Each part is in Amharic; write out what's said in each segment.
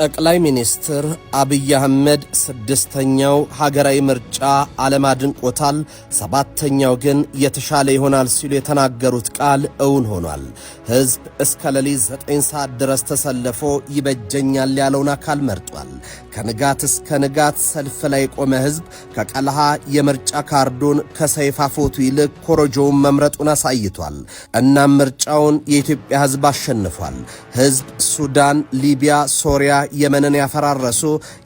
ጠቅላይ ሚኒስትር አብይ አህመድ ስድስተኛው ሀገራዊ ምርጫ ዓለም አድንቆታል፣ ሰባተኛው ግን የተሻለ ይሆናል ሲሉ የተናገሩት ቃል እውን ሆኗል። ሕዝብ እስከ ሌሊት 9 ሰዓት ድረስ ተሰልፎ ይበጀኛል ያለውን አካል መርጧል። ከንጋት እስከ ንጋት ሰልፍ ላይ የቆመ ሕዝብ ከቀልሃ የምርጫ ካርዱን ከሰይፍ አፎቱ ይልቅ ኮረጆውን መምረጡን አሳይቷል። እናም ምርጫውን የኢትዮጵያ ሕዝብ አሸንፏል። ሕዝብ ሱዳን፣ ሊቢያ፣ ሶሪያ፣ የመንን ያፈራረሱ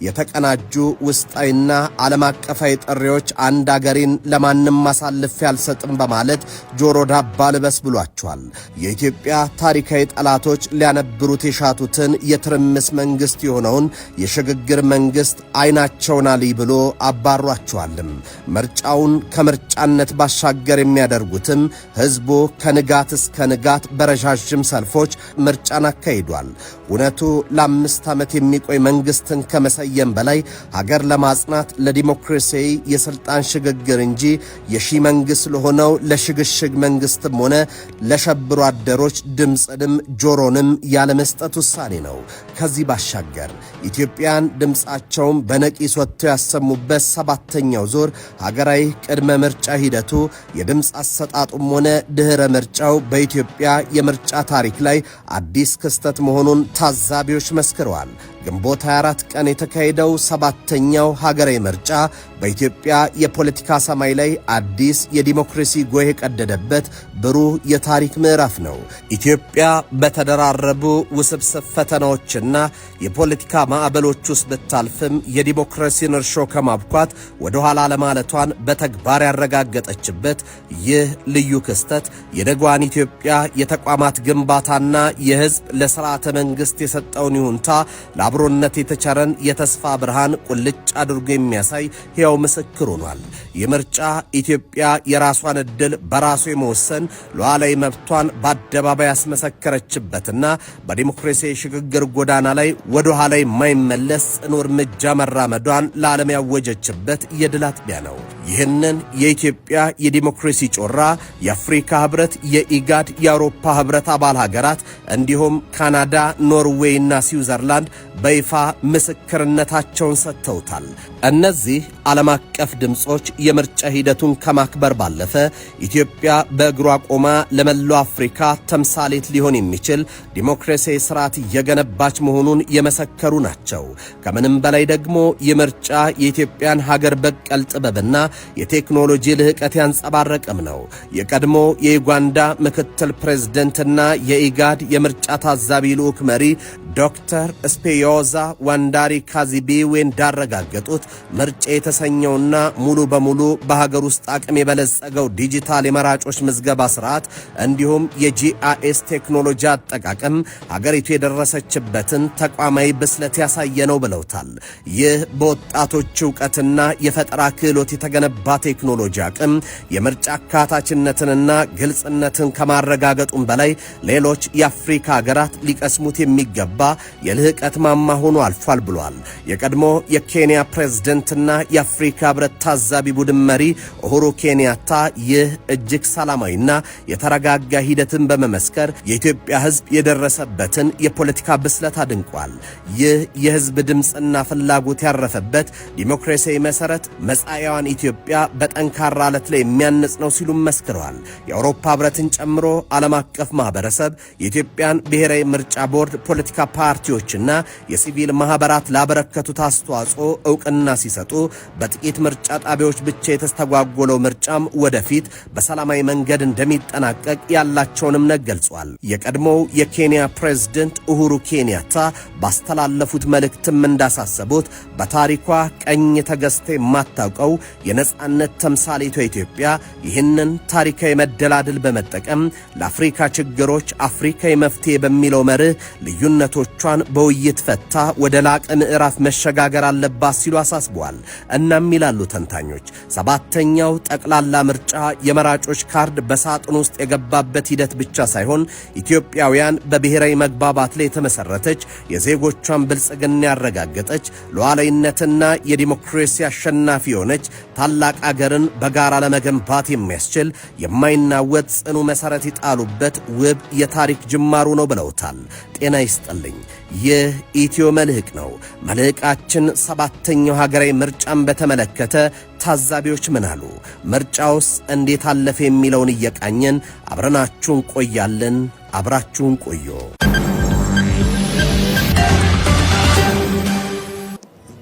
የተቀናጁ ውስጣዊና ዓለም አቀፋዊ ጥሪዎች አንድ አገሬን ለማንም ማሳልፍ ያልሰጥም በማለት ጆሮ ዳባ ልበስ ብሏቸዋል። የኢትዮጵያ ታሪካዊ ጠላቶች ሊያነብሩት የሻቱትን የትርምስ መንግስት የሆነውን የሽግግር መንግስት አይናቸውን አልይ ብሎ አባሯቸዋልም። ምርጫውን ከምርጫነት ባሻገር የሚያደርጉትም ህዝቡ ከንጋት እስከ ንጋት በረዣዥም ሰልፎች ምርጫን አካሂዷል። እውነቱ ለ5 ዓመት የሚቆይ መንግስትን ከመሰየም በላይ ሀገር ለማጽናት ለዲሞክራሲያዊ የስልጣን ሽግግር እንጂ የሺ መንግስት ለሆነው ለሽግሽግ መንግስትም ሆነ ለሸብሩ አደሮች ድምፅንም ጆሮንም ያለመስጠት ውሳኔ ነው። ከዚህ ባሻገር ኢትዮጵያን ድምፃቸውን በነቂስ ወጥተው ያሰሙበት 7ኛው ዙር ሀገራዊ ቅድመ ምርጫ ሂደቱ የድምፅ አሰጣጡም ሆነ ድህረ ምርጫው በኢትዮጵያ የምርጫ ታሪክ ላይ አዲስ ክስተት መሆኑን ታዛቢዎች መስክረዋል። ግንቦት 24 ቀን የተካሄደው 7ኛው ሀገራዊ ምርጫ በኢትዮጵያ የፖለቲካ ሰማይ ላይ አዲስ የዲሞክራሲ ጎህ የቀደደበት ብሩህ የታሪክ ምዕራፍ ነው። ኢትዮጵያ በተደራረቡ ውስብስብ ፈተናዎችና የፖለቲካ ማዕበሎች ውስጥ ብታልፍም የዲሞክራሲን እርሾ ከማብኳት ወደ ኋላ ለማለቷን በተግባር ያረጋገጠችበት ይህ ልዩ ክስተት የነገዋን ኢትዮጵያ የተቋማት ግንባታና የህዝብ ለስርዓተ መንግስት የሰጠውን ይሁንታ ለአብሮነት የተቸረን የተስፋ ብርሃን ቁልጭ አድርጎ የሚያሳይ ሕያው ምስክር ሆኗል። የምርጫ ኢትዮጵያ የራሷን ዕድል በራሱ የመወሰን ሉዓላዊ መብቷን በአደባባይ ያስመሰከረችበትና በዲሞክራሲያዊ ሽግግር ጎዳና ላይ ወደ ኋላ የማይመለስ ጽኑ እርምጃ መራመዷን ለዓለም ያወጀችበት የድል አጥቢያ ነው። ይህንን የኢትዮጵያ የዲሞክራሲ ጮራ የአፍሪካ ህብረት፣ የኢጋድ፣ የአውሮፓ ህብረት አባል ሀገራት እንዲሁም ካናዳ፣ ኖርዌይ እና ስዊዘርላንድ በይፋ ምስክርነታቸውን ሰጥተውታል። እነዚህ ዓለም አቀፍ ድምጾች የምርጫ ሂደቱን ከማክበር ባለፈ ኢትዮጵያ በእግሯ ቆማ ለመላው አፍሪካ ተምሳሌት ሊሆን የሚችል ዲሞክራሲያዊ ስርዓት እየገነባች መሆኑን የመሰከሩ ናቸው። ከምንም በላይ ደግሞ የምርጫ የኢትዮጵያን ሀገር በቀል ጥበብና የቴክኖሎጂ ልህቀት ያንጸባረቀም ነው። የቀድሞ የዩጋንዳ ምክትል ፕሬዝደንትና የኢጋድ የምርጫ ታዛቢ ልዑክ መሪ ዶክተር ስፔዮዛ ዋንዳሪ ካዚቢዌ እንዳረጋገጡት ምርጫ የተሰኘውና ሙሉ በሙሉ በሀገር ውስጥ አቅም የበለጸገው ዲጂታል የመራጮች ምዝገባ ስርዓት እንዲሁም የጂአይኤስ ቴክኖሎጂ አጠቃቀም ሀገሪቱ የደረሰችበትን ተቋማዊ ብስለት ያሳየ ነው ብለውታል። ይህ በወጣቶች ዕውቀትና የፈጠራ ክህሎት የተገነባ ቴክኖሎጂ አቅም የምርጫ አካታችነትንና ግልጽነትን ከማረጋገጡም በላይ ሌሎች የአፍሪካ ሀገራት ሊቀስሙት የሚገባ የልህቀት ማማ ሆኖ አልፏል ብሏል። የቀድሞ የኬንያ ፕሬዝደንትና የአፍሪካ ህብረት ታዛቢ ቡድን መሪ ኡሁሩ ኬንያታ ይህ እጅግ ሰላማዊና የተረጋጋ ሂደትን በመመስከር የኢትዮጵያ ህዝብ የደረሰበትን የፖለቲካ ብስለት አድንቋል። ይህ የህዝብ ድምፅና ፍላጎት ያረፈበት ዲሞክራሲያዊ መሰረት መጻኢዋን ኢትዮጵያ በጠንካራ አለት ላይ የሚያንጽ ነው ሲሉ መስክረዋል። የአውሮፓ ህብረትን ጨምሮ ዓለም አቀፍ ማህበረሰብ የኢትዮጵያን ብሔራዊ ምርጫ ቦርድ ፖለቲካ ፓርቲዎችና የሲቪል ማህበራት ላበረከቱት አስተዋጽኦ ዕውቅና ሲሰጡ በጥቂት ምርጫ ጣቢያዎች ብቻ የተስተጓጎለው ምርጫም ወደፊት በሰላማዊ መንገድ እንደሚጠናቀቅ ያላቸውን እምነት ገልጿል። የቀድሞው የኬንያ ፕሬዝደንት ኡሁሩ ኬንያታ ባስተላለፉት መልእክትም እንዳሳሰቡት በታሪኳ ቀኝ ተገዝታ የማታውቀው የነጻነት ተምሳሌቷ ኢትዮጵያ ይህንን ታሪካዊ መደላድል በመጠቀም ለአፍሪካ ችግሮች አፍሪካዊ መፍትሄ በሚለው መርህ ልዩነቶቿን በውይይት ፈታ ወደ ላቀ ምዕራፍ መሸጋገር አለባት ሲሉ አሳስበዋል። እናም ይላሉ ተንታኞች 7ኛው ጠቅላላ ምርጫ የመራጮች ካርድ በሳጥን ውስጥ የገባበት ሂደት ብቻ ሳይሆን ኢትዮጵያውያን በብሔራዊ መግባባት ላይ የተመሰረተች የዜጎቿን ብልጽግና ያረጋገጠች ሉዓላዊነትና የዲሞክራሲ አሸናፊ የሆነች ታላቅ አገርን በጋራ ለመገንባት የሚያስችል የማይናወጥ ጽኑ መሰረት ይጣሉበት ውብ የታሪክ ጅማሩ ነው ብለውታል። ጤና ይስጥልኝ። ይህ ኢትዮ መልሕቅ ነው። መልሕቃችን ሰባተኛው ሀገራዊ ምርጫን በተመለከተ ታዛቢዎች ምን አሉ? ምርጫውስ እንዴት አለፈ የሚለውን እየቃኘን አብረናችሁን ቆያለን። አብራችሁን ቆዩ።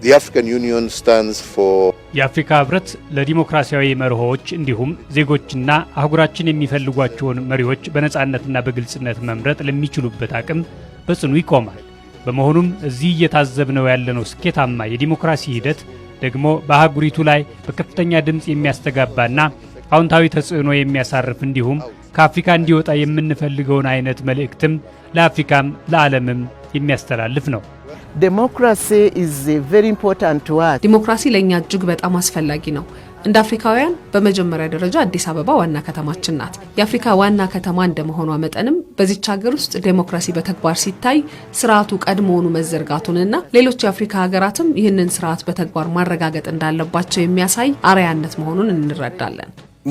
The African Union stands for የአፍሪካ ህብረት ለዲሞክራሲያዊ መርሆች እንዲሁም ዜጎችና አህጉራችን የሚፈልጓቸውን መሪዎች በነጻነትና በግልጽነት መምረጥ ለሚችሉበት አቅም በጽኑ ይቆማል። በመሆኑም እዚህ እየታዘብነው ያለነው ስኬታማ የዲሞክራሲ ሂደት ደግሞ በአህጉሪቱ ላይ በከፍተኛ ድምጽ የሚያስተጋባና አዎንታዊ ተጽዕኖ የሚያሳርፍ እንዲሁም ከአፍሪካ እንዲወጣ የምንፈልገውን አይነት መልእክትም ለአፍሪካም ለዓለምም የሚያስተላልፍ ነው። ዲሞክራሲ ለኛ እጅግ በጣም አስፈላጊ ነው። እንደ አፍሪካውያን በመጀመሪያ ደረጃ አዲስ አበባ ዋና ከተማችን ናት። የአፍሪካ ዋና ከተማ እንደመሆኗ መጠንም በዚች ሀገር ውስጥ ዲሞክራሲ በተግባር ሲታይ ስርዓቱ ቀድሞውኑ መዘርጋቱንና ሌሎች የአፍሪካ ሀገራትም ይህንን ስርዓት በተግባር ማረጋገጥ እንዳለባቸው የሚያሳይ አርአያነት መሆኑን እንረዳለን።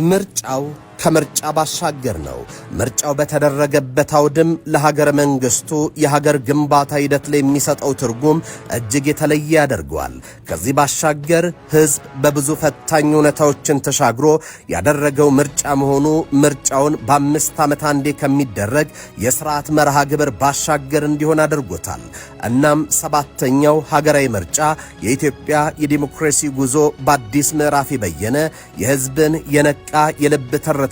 ምርጫው ከምርጫ ባሻገር ነው። ምርጫው በተደረገበት አውድም ለሀገር መንግስቱ የሀገር ግንባታ ሂደት ላይ የሚሰጠው ትርጉም እጅግ የተለየ ያደርገዋል። ከዚህ ባሻገር ህዝብ በብዙ ፈታኝ ሁኔታዎችን ተሻግሮ ያደረገው ምርጫ መሆኑ ምርጫውን በ5 ዓመት አንዴ ከሚደረግ የሥርዓት መርሃ ግብር ባሻገር እንዲሆን አድርጎታል። እናም ሰባተኛው ሀገራዊ ምርጫ የኢትዮጵያ የዲሞክራሲ ጉዞ በአዲስ ምዕራፍ የበየነ የህዝብን የነቃ የልብ ትርታና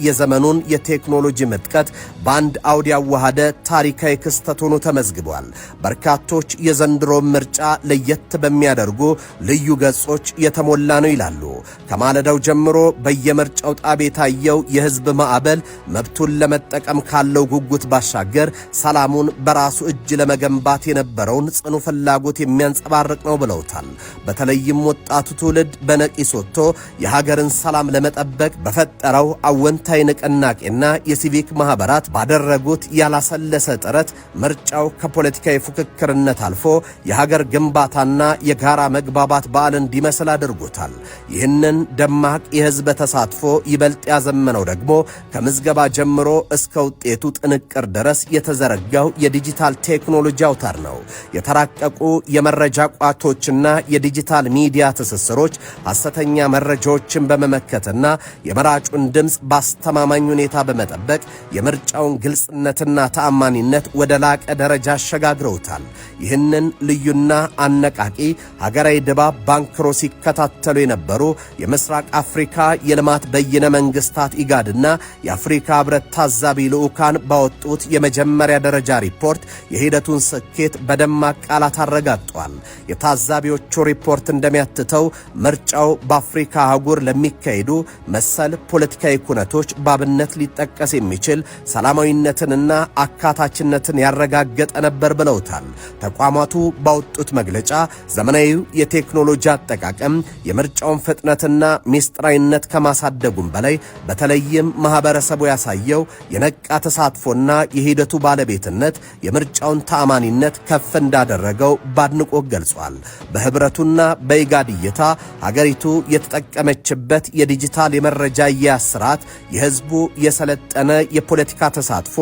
የዘመኑን የቴክኖሎጂ ምጥቀት በአንድ አውድ ያዋሃደ ታሪካዊ ክስተት ሆኖ ተመዝግቧል። በርካቶች የዘንድሮ ምርጫ ለየት በሚያደርጉ ልዩ ገጾች የተሞላ ነው ይላሉ። ከማለዳው ጀምሮ በየምርጫው ጣቢያ የታየው የህዝብ ማዕበል መብቱን ለመጠቀም ካለው ጉጉት ባሻገር ሰላሙን በራሱ እጅ ለመገንባት የነበረውን ጽኑ ፍላጎት የሚያንጸባርቅ ነው ብለውታል። በተለይም ወጣቱ ትውልድ በነቂስ ወጥቶ የሀገርን ሰላም ለመጠበቅ በፈጠረው አወንታዊ ንቅናቄና የሲቪክ ማህበራት ባደረጉት ያላሰለሰ ጥረት ምርጫው ከፖለቲካዊ ፉክክርነት አልፎ የሀገር ግንባታና የጋራ መግባባት በዓል እንዲመስል አድርጎታል። ይህንን ደማቅ የህዝብ ተሳትፎ ይበልጥ ያዘመነው ደግሞ ከምዝገባ ጀምሮ እስከ ውጤቱ ጥንቅር ድረስ የተዘረጋው የዲጂታል ቴክኖሎጂ አውታር ነው። የተራቀቁ የመረጃ ቋቶችና የዲጂታል ሚዲያ ትስስሮች ሐሰተኛ መረጃዎችን በመመከትና የመራጩን ድምጽ ባስተማማኝ ሁኔታ በመጠበቅ የምርጫውን ግልጽነትና ተአማኒነት ወደ ላቀ ደረጃ አሸጋግረውታል። ይህንን ልዩና አነቃቂ ሀገራዊ ድባብ ባንክሮ ሲከታተሉ የነበሩ የምስራቅ አፍሪካ የልማት በይነ መንግስታት ኢጋድና የአፍሪካ ህብረት ታዛቢ ልዑካን ባወጡት የመጀመሪያ ደረጃ ሪፖርት የሂደቱን ስኬት በደማቅ ቃላት አረጋግጧል። የታዛቢዎቹ ሪፖርት እንደሚያትተው ምርጫው በአፍሪካ አህጉር ለሚካሄዱ መሰል ፖለቲካዊ ኩነቶች ባብነት ሊጠቀስ የሚችል ሰላማዊነትንና አካታችነትን ያረጋገጠ ነበር ብለውታል። ተቋማቱ ባወጡት መግለጫ ዘመናዊው የቴክኖሎጂ አጠቃቀም የምርጫውን ፍጥነትና ሚስጥራዊነት ከማሳደጉም በላይ በተለይም ማህበረሰቡ ያሳየው የነቃ ተሳትፎና የሂደቱ ባለቤትነት የምርጫውን ተአማኒነት ከፍ እንዳደረገው ባድንቆት ገልጿል። በህብረቱና በኢጋድ እይታ ሀገሪቱ የተጠቀመችበት የዲጂታል የመረጃ አያያዝ ስርዓት የህዝቡ የሰለጠነ የፖለቲካ ተሳትፎ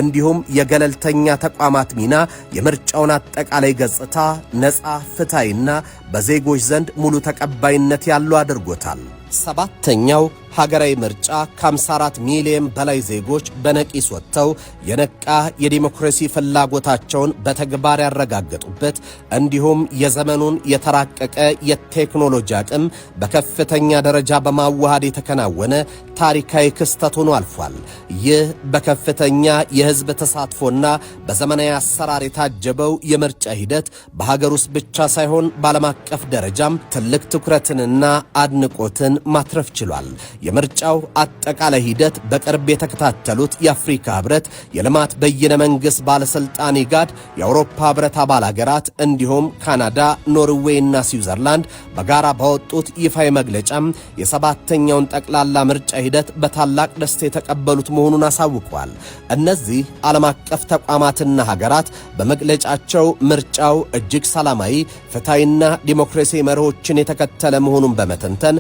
እንዲሁም የገለልተኛ ተቋማት ሚና የምርጫውን አጠቃላይ ገጽታ ነፃ፣ ፍትሃዊና በዜጎች ዘንድ ሙሉ ተቀባይነት ያለው አድርጎታል። ሰባተኛው ሀገራዊ ምርጫ ከ54 ሚሊዮን በላይ ዜጎች በነቂስ ወጥተው የነቃ የዲሞክራሲ ፍላጎታቸውን በተግባር ያረጋገጡበት እንዲሁም የዘመኑን የተራቀቀ የቴክኖሎጂ አቅም በከፍተኛ ደረጃ በማዋሃድ የተከናወነ ታሪካዊ ክስተት ሆኖ አልፏል። ይህ በከፍተኛ የህዝብ ተሳትፎና በዘመናዊ አሰራር የታጀበው የምርጫ ሂደት በሀገር ውስጥ ብቻ ሳይሆን በዓለም አቀፍ ደረጃም ትልቅ ትኩረትንና አድንቆትን ማትረፍ ችሏል። የምርጫው አጠቃላይ ሂደት በቅርብ የተከታተሉት የአፍሪካ ህብረት፣ የልማት በይነ መንግስት ባለስልጣን ኢጋድ፣ የአውሮፓ ህብረት አባል ሀገራት እንዲሁም ካናዳ፣ ኖርዌይ እና ስዊዘርላንድ በጋራ ባወጡት ይፋዊ መግለጫም የሰባተኛውን ጠቅላላ ምርጫ ሂደት በታላቅ ደስታ የተቀበሉት መሆኑን አሳውቀዋል። እነዚህ ዓለም አቀፍ ተቋማትና ሀገራት በመግለጫቸው ምርጫው እጅግ ሰላማዊ፣ ፍትሃዊና ዲሞክራሲያዊ መርሆችን የተከተለ መሆኑን በመተንተን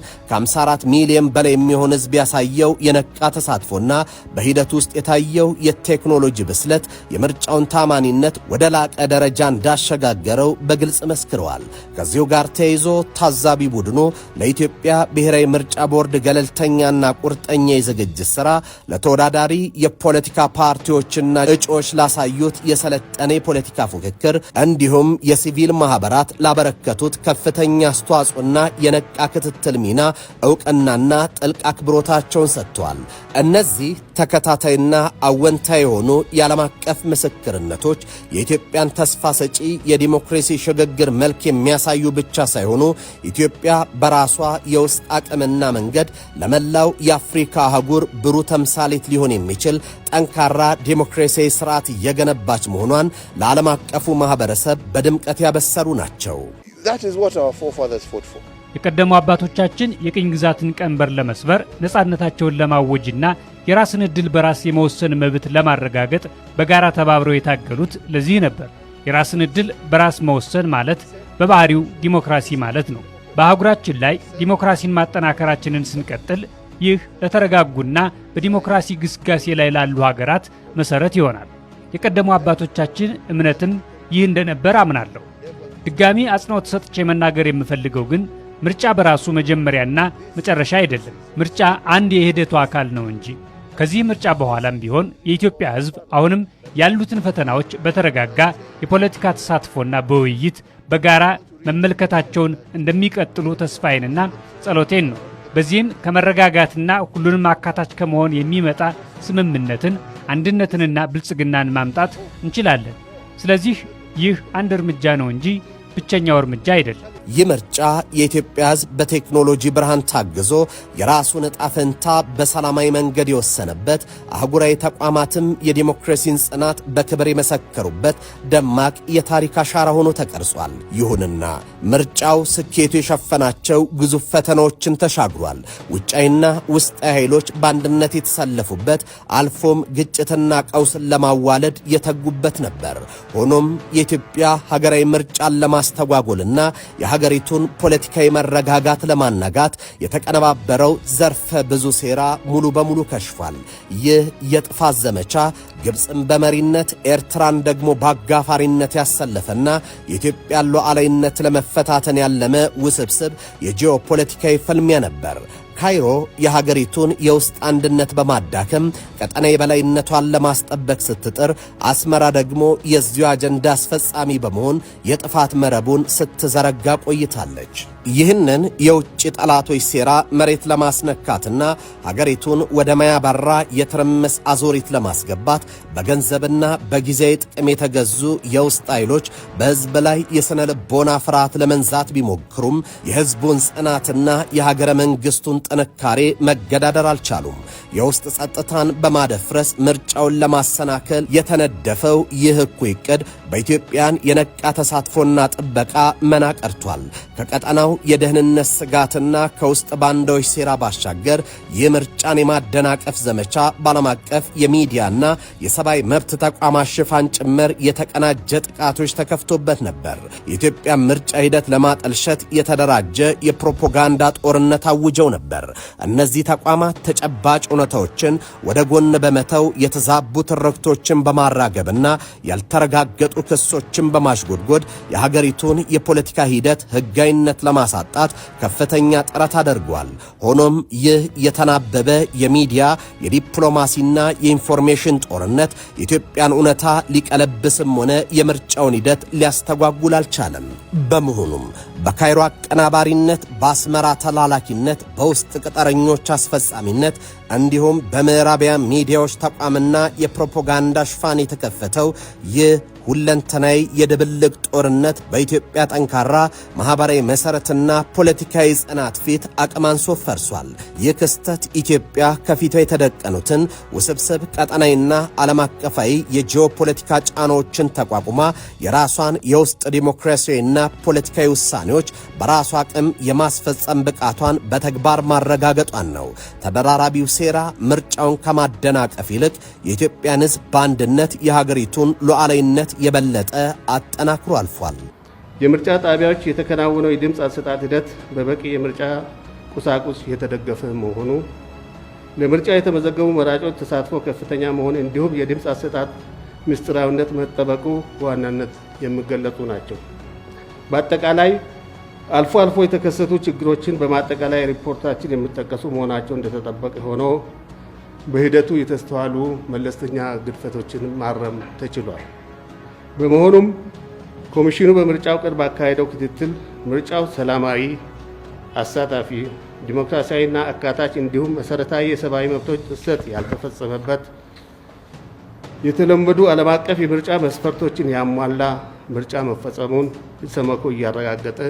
ከ54 ሚሊዮን በላይ የሚሆን ህዝብ ያሳየው የነቃ ተሳትፎና በሂደት ውስጥ የታየው የቴክኖሎጂ ብስለት የምርጫውን ታማኒነት ወደ ላቀ ደረጃ እንዳሸጋገረው በግልጽ መስክረዋል። ከዚሁ ጋር ተያይዞ ታዛቢ ቡድኑ ለኢትዮጵያ ብሔራዊ ምርጫ ቦርድ ገለልተኛና ቁርጠኛ የዝግጅት ሥራ ለተወዳዳሪ የፖለቲካ ፓርቲዎችና እጩዎች ላሳዩት የሰለጠነ የፖለቲካ ፉክክር እንዲሁም የሲቪል ማህበራት ላበረከቱት ከፍተኛ አስተዋጽኦና የነቃ ክትትል ሚና ዕውቅናና ጥልቅ አክብሮታቸውን ሰጥተዋል። እነዚህ ተከታታይና አወንታዊ የሆኑ የዓለም አቀፍ ምስክርነቶች የኢትዮጵያን ተስፋ ሰጪ የዲሞክራሲ ሽግግር መልክ የሚያሳዩ ብቻ ሳይሆኑ ኢትዮጵያ በራሷ የውስጥ አቅምና መንገድ ለመላው የአፍሪካ አህጉር ብሩህ ተምሳሌት ሊሆን የሚችል ጠንካራ ዲሞክራሲያዊ ስርዓት እየገነባች መሆኗን ለዓለም አቀፉ ማህበረሰብ በድምቀት ያበሰሩ ናቸው። That is what our forefathers fought for. የቀደሙ አባቶቻችን የቅኝ ግዛትን ቀንበር ለመስበር ነፃነታቸውን ለማወጅና የራስን ዕድል በራስ የመወሰን መብት ለማረጋገጥ በጋራ ተባብረው የታገሉት ለዚህ ነበር። የራስን ዕድል በራስ መወሰን ማለት በባህሪው ዲሞክራሲ ማለት ነው። በአህጉራችን ላይ ዲሞክራሲን ማጠናከራችንን ስንቀጥል ይህ ለተረጋጉና በዲሞክራሲ ግስጋሴ ላይ ላሉ ሀገራት መሰረት ይሆናል። የቀደሙ አባቶቻችን እምነትም ይህ እንደነበር አምናለሁ። ድጋሚ አጽንኦት ሰጥቼ መናገር የምፈልገው ግን ምርጫ በራሱ መጀመሪያና መጨረሻ አይደለም። ምርጫ አንድ የሂደቱ አካል ነው እንጂ። ከዚህ ምርጫ በኋላም ቢሆን የኢትዮጵያ ሕዝብ አሁንም ያሉትን ፈተናዎች በተረጋጋ የፖለቲካ ተሳትፎና በውይይት በጋራ መመልከታቸውን እንደሚቀጥሉ ተስፋዬንና ጸሎቴን ነው። በዚህም ከመረጋጋትና ሁሉንም አካታች ከመሆን የሚመጣ ስምምነትን፣ አንድነትንና ብልጽግናን ማምጣት እንችላለን። ስለዚህ ይህ አንድ እርምጃ ነው እንጂ ብቸኛው እርምጃ አይደለም። ይህ ምርጫ የኢትዮጵያ ሕዝብ በቴክኖሎጂ ብርሃን ታግዞ የራሱን ዕጣ ፈንታ በሰላማዊ መንገድ የወሰነበት፣ አህጉራዊ ተቋማትም የዲሞክራሲን ጽናት በክብር የመሰከሩበት ደማቅ የታሪክ አሻራ ሆኖ ተቀርጿል። ይሁንና ምርጫው ስኬቱ የሸፈናቸው ግዙፍ ፈተናዎችን ተሻግሯል። ውጫዊና ውስጣዊ ኃይሎች በአንድነት የተሰለፉበት፣ አልፎም ግጭትና ቀውስን ለማዋለድ የተጉበት ነበር። ሆኖም የኢትዮጵያ ሀገራዊ ምርጫን ለማስተጓጎልና የሀገሪቱን ፖለቲካዊ መረጋጋት ለማናጋት የተቀነባበረው ዘርፈ ብዙ ሴራ ሙሉ በሙሉ ከሽፏል። ይህ የጥፋት ዘመቻ ግብፅን በመሪነት ኤርትራን ደግሞ በአጋፋሪነት ያሰለፈና የኢትዮጵያን ሉዓላዊነት ለመፈታተን ያለመ ውስብስብ የጂኦፖለቲካዊ ፍልሚያ ነበር። ካይሮ የሀገሪቱን የውስጥ አንድነት በማዳከም ቀጠና የበላይነቷን ለማስጠበቅ ስትጥር፣ አስመራ ደግሞ የዚሁ አጀንዳ አስፈጻሚ በመሆን የጥፋት መረቡን ስትዘረጋ ቆይታለች። ይህንን የውጭ ጠላቶች ሴራ መሬት ለማስነካትና ሀገሪቱን ወደ ማያባራ የትርምስ አዙሪት ለማስገባት በገንዘብና በጊዜያዊ ጥቅም የተገዙ የውስጥ ኃይሎች በሕዝብ ላይ የሥነ ልቦና ፍርሃት ለመንዛት ቢሞክሩም የሕዝቡን ጽናትና የሀገረ መንግሥቱን ጥንካሬ መገዳደር አልቻሉም። የውስጥ ጸጥታን በማደፍረስ ምርጫውን ለማሰናከል የተነደፈው ይህ እኩይ ዕቅድ በኢትዮጵያን የነቃ ተሳትፎና ጥበቃ መና ቀርቷል። ከቀጠናው የደህንነት ስጋትና ከውስጥ ባንዳዎች ሴራ ባሻገር ይህ ምርጫን የማደናቀፍ ዘመቻ በዓለም አቀፍ የሚዲያና የሰብአዊ መብት ተቋማት ሽፋን ጭምር የተቀናጀ ጥቃቶች ተከፍቶበት ነበር። የኢትዮጵያ ምርጫ ሂደት ለማጠልሸት የተደራጀ የፕሮፓጋንዳ ጦርነት አውጀው ነበር። እነዚህ ተቋማት ተጨባጭ እውነታዎችን ወደ ጎን በመተው የተዛቡ ትርክቶችን በማራገብና ያልተረጋገጡ ክሶችን በማሽጎድጎድ የሀገሪቱን የፖለቲካ ሂደት ህጋዊነት ለማሳጣት ከፍተኛ ጥረት አድርጓል። ሆኖም ይህ የተናበበ የሚዲያ የዲፕሎማሲና የኢንፎርሜሽን ጦርነት የኢትዮጵያን እውነታ ሊቀለብስም ሆነ የምርጫውን ሂደት ሊያስተጓጉል አልቻለም። በመሆኑም በካይሮ አቀናባሪነት፣ በአስመራ ተላላኪነት፣ በውስጥ ቅጥረኞች አስፈጻሚነት እንዲሁም በምዕራቢያን ሚዲያዎች ተቋምና የፕሮፓጋንዳ ሽፋን የተከፈተው ይህ ሁለንተናዊ የድብልቅ ጦርነት በኢትዮጵያ ጠንካራ ማህበራዊ መሰረትና ፖለቲካዊ ጽናት ፊት አቅም አንሶ ፈርሷል። ይህ ክስተት ኢትዮጵያ ከፊቷ የተደቀኑትን ውስብስብ ቀጠናዊና ዓለም አቀፋዊ የጂኦፖለቲካ ጫናዎችን ተቋቁማ የራሷን የውስጥ ዲሞክራሲያዊና ፖለቲካዊ ውሳኔዎች በራሷ አቅም የማስፈጸም ብቃቷን በተግባር ማረጋገጧን ነው። ተደራራቢው ሴራ ምርጫውን ከማደናቀፍ ይልቅ የኢትዮጵያን ሕዝብ በአንድነት የሀገሪቱን ሉዓላዊነት የበለጠ አጠናክሮ አልፏል። የምርጫ ጣቢያዎች የተከናወነው የድምፅ አሰጣጥ ሂደት በበቂ የምርጫ ቁሳቁስ የተደገፈ መሆኑ፣ ለምርጫ የተመዘገቡ መራጮች ተሳትፎ ከፍተኛ መሆን እንዲሁም የድምፅ አሰጣጥ ምስጢራዊነት መጠበቁ በዋናነት የሚገለጹ ናቸው። በአጠቃላይ አልፎ አልፎ የተከሰቱ ችግሮችን በማጠቃላይ ሪፖርታችን የሚጠቀሱ መሆናቸው እንደተጠበቀ ሆኖ በሂደቱ የተስተዋሉ መለስተኛ ግድፈቶችን ማረም ተችሏል። በመሆኑም ኮሚሽኑ በምርጫው ቀን ባካሄደው ክትትል ምርጫው ሰላማዊ፣ አሳታፊ፣ ዲሞክራሲያዊና አካታች እንዲሁም መሰረታዊ የሰብአዊ መብቶች ጥሰት ያልተፈጸመበት የተለመዱ ዓለም አቀፍ የምርጫ መስፈርቶችን ያሟላ ምርጫ መፈጸሙን ኢሰመኮ እያረጋገጠ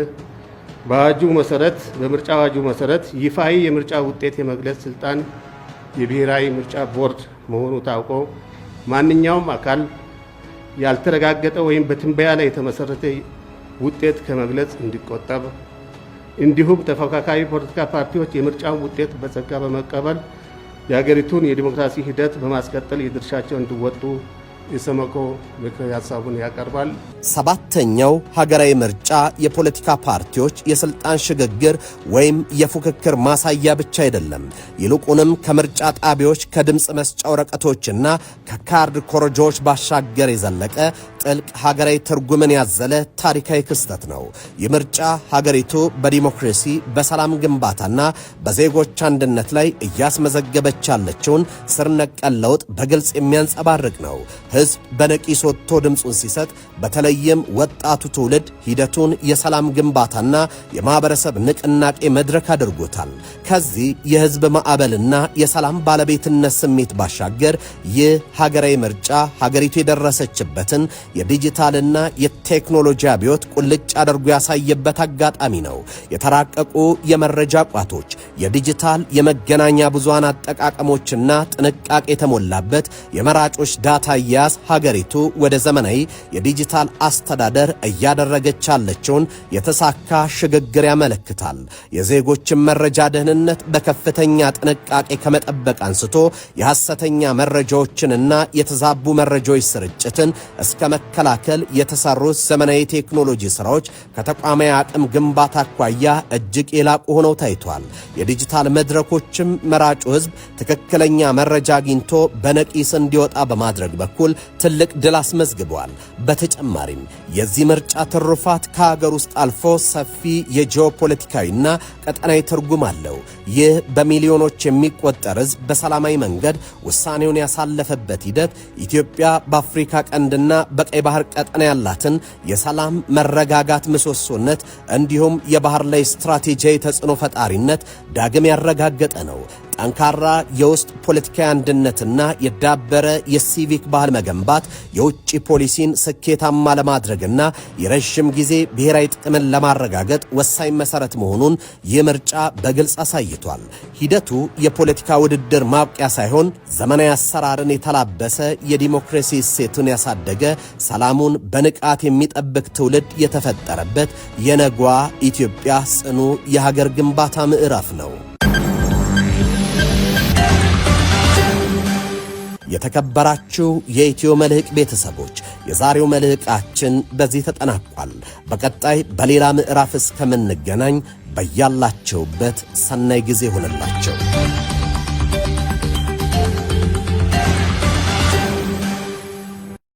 በምርጫ አዋጁ መሰረት ይፋዊ የምርጫ ውጤት የመግለጽ ስልጣን የብሔራዊ ምርጫ ቦርድ መሆኑ ታውቆ ማንኛውም አካል ያልተረጋገጠ ወይም በትንበያ ላይ የተመሰረተ ውጤት ከመግለጽ እንዲቆጠብ፣ እንዲሁም ተፎካካሪ ፖለቲካ ፓርቲዎች የምርጫውን ውጤት በጸጋ በመቀበል የሀገሪቱን የዲሞክራሲ ሂደት በማስቀጠል የድርሻቸውን እንዲወጡ ኢሰመኮ ምክረ ሀሳቡን ያቀርባል። ሰባተኛው ሀገራዊ ምርጫ የፖለቲካ ፓርቲዎች የስልጣን ሽግግር ወይም የፉክክር ማሳያ ብቻ አይደለም። ይልቁንም ከምርጫ ጣቢያዎች ከድምፅ መስጫ ወረቀቶችና ከካርድ ኮረጆዎች ባሻገር የዘለቀ ጥልቅ ሀገራዊ ትርጉምን ያዘለ ታሪካዊ ክስተት ነው። ይህ ምርጫ ሀገሪቱ በዲሞክራሲ በሰላም ግንባታና በዜጎች አንድነት ላይ እያስመዘገበች ያለችውን ስር ነቀል ለውጥ በግልጽ የሚያንጸባርቅ ነው። ህዝብ በነቂስ ወጥቶ ድምፁን ሲሰጥ በተለይም ወጣቱ ትውልድ ሂደቱን የሰላም ግንባታና የማህበረሰብ ንቅናቄ መድረክ አድርጎታል። ከዚህ የህዝብ ማዕበልና የሰላም ባለቤትነት ስሜት ባሻገር ይህ ሀገራዊ ምርጫ ሀገሪቱ የደረሰችበትን የዲጂታልና የቴክኖሎጂ አብዮት ቁልጭ አድርጎ ያሳየበት አጋጣሚ ነው። የተራቀቁ የመረጃ ቋቶች፣ የዲጂታል የመገናኛ ብዙሃን አጠቃቀሞችና ጥንቃቄ የተሞላበት የመራጮች ዳታ አያያዝ ሀገሪቱ ወደ ዘመናዊ የዲጂታል አስተዳደር እያደረገች ያለችውን የተሳካ ሽግግር ያመለክታል። የዜጎችን መረጃ ደህንነት በከፍተኛ ጥንቃቄ ከመጠበቅ አንስቶ የሐሰተኛ መረጃዎችንና የተዛቡ መረጃዎች ስርጭትን እስከ መከላከል የተሰሩት ዘመናዊ ቴክኖሎጂ ስራዎች ከተቋማዊ አቅም ግንባታ አኳያ እጅግ የላቁ ሆነው ታይቷል። የዲጂታል መድረኮችም መራጩ ህዝብ ትክክለኛ መረጃ አግኝቶ በነቂስ እንዲወጣ በማድረግ በኩል ትልቅ ድል አስመዝግበዋል። በተጨማሪም የዚህ ምርጫ ትሩፋት ከሀገር ውስጥ አልፎ ሰፊ የጂኦፖለቲካዊና ቀጠናዊ ትርጉም አለው። ይህ በሚሊዮኖች የሚቆጠር ህዝብ በሰላማዊ መንገድ ውሳኔውን ያሳለፈበት ሂደት ኢትዮጵያ በአፍሪካ ቀንድና በቀይ ባህር ቀጠና ያላትን የሰላም መረጋጋት ምሰሶነት እንዲሁም የባህር ላይ ስትራቴጂያዊ ተጽዕኖ ፈጣሪነት ዳግም ያረጋገጠ ነው። ጠንካራ የውስጥ ፖለቲካዊ አንድነትና የዳበረ የሲቪክ ባህል መገንባት የውጭ ፖሊሲን ስኬታማ ለማድረግና የረጅም ጊዜ ብሔራዊ ጥቅምን ለማረጋገጥ ወሳኝ መሰረት መሆኑን ይህ ምርጫ በግልጽ አሳይቷል። ሂደቱ የፖለቲካ ውድድር ማብቂያ ሳይሆን ዘመናዊ አሰራርን የተላበሰ የዲሞክራሲ እሴቱን ያሳደገ ሰላሙን በንቃት የሚጠብቅ ትውልድ የተፈጠረበት የነጓ ኢትዮጵያ ጽኑ የሀገር ግንባታ ምዕራፍ ነው። የተከበራችሁ የኢትዮ መልሕቅ ቤተሰቦች የዛሬው መልሕቃችን በዚህ ተጠናቋል። በቀጣይ በሌላ ምዕራፍ እስከምንገናኝ በያላችሁበት ሰናይ ጊዜ ሆነላችሁ።